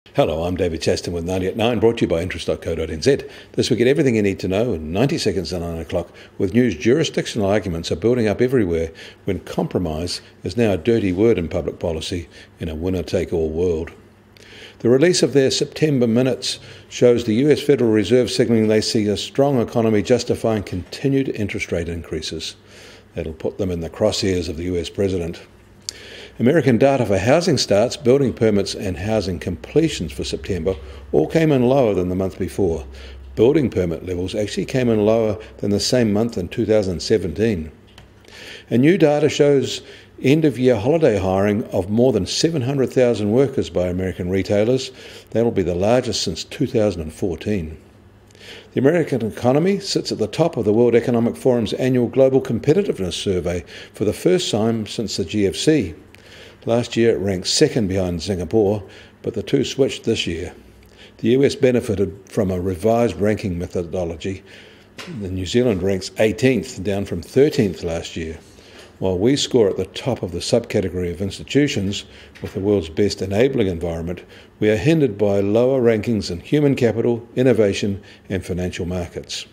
Hello, I'm David Chaston with 90 at 9, brought to you by interest.co.nz. This week, get everything you need to know in 90 seconds to 9 o'clock with news. Jurisdictional arguments are building up everywhere when compromise is now a dirty word in public policy in a winner-take-all world. The release of their September minutes shows the US Federal Reserve signalling they see a strong economy justifying continued interest rate increases. That'll put them in the crosshairs of the US president. American data for housing starts, building permits and housing completions for September all came in lower than the month before. Building permit levels actually came in lower than the same month in 2017. And new data shows end-of-year holiday hiring of more than 700,000 workers by American retailers. That'll be the largest since 2014. The American economy sits at the top of the World Economic Forum's annual Global Competitiveness Survey for the first time since the GFC. Last year it ranked second behind Singapore, but the two switched this year. The US benefited from a revised ranking methodology. New Zealand ranks 18th, down from 13th last year. While we score at the top of the subcategory of institutions with the world's best enabling environment, we are hindered by lower rankings in human capital, innovation and financial markets.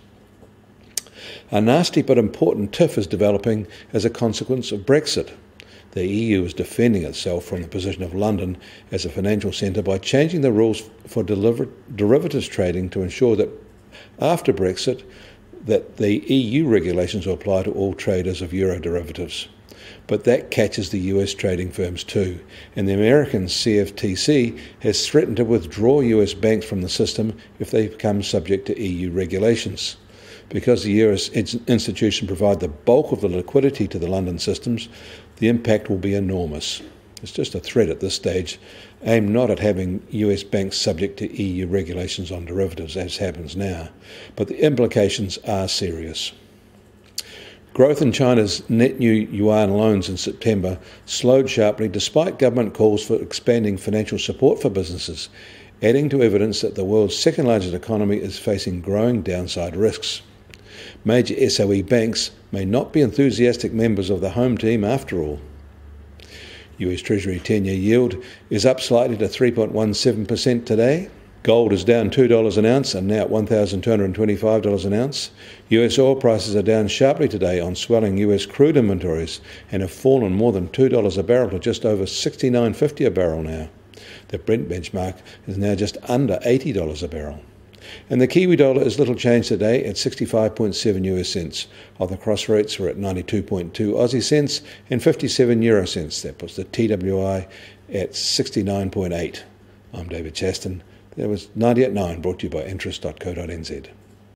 A nasty but important tiff is developing as a consequence of Brexit. The EU is defending itself from the position of London as a financial centre by changing the rules for derivatives trading to ensure that after Brexit that the EU regulations will apply to all traders of euro derivatives. But that catches the US trading firms too, and the American CFTC has threatened to withdraw US banks from the system if they become subject to EU regulations. Because the US institution provide the bulk of the liquidity to the London systems, the impact will be enormous. It's just a threat at this stage, aimed not at having US banks subject to EU regulations on derivatives, as happens now, but the implications are serious. Growth in China's net new yuan loans in September slowed sharply despite government calls for expanding financial support for businesses, adding to evidence that the world's second largest economy is facing growing downside risks. Major SOE banks may not be enthusiastic members of the home team after all. US Treasury 10-year yield is up slightly to 3.17% today. Gold is down $2 an ounce and now at $1,225 an ounce. US oil prices are down sharply today on swelling US crude inventories and have fallen more than $2 a barrel to just over $69.50 a barrel now. The Brent benchmark is now just under $80 a barrel. And the Kiwi dollar is little changed today at 65.7 US cents. Other cross rates are at 92.2 Aussie cents and 57 euro cents. That puts the TWI at 69.8. I'm David Chaston. That was 90 at 9, brought to you by interest.co.nz.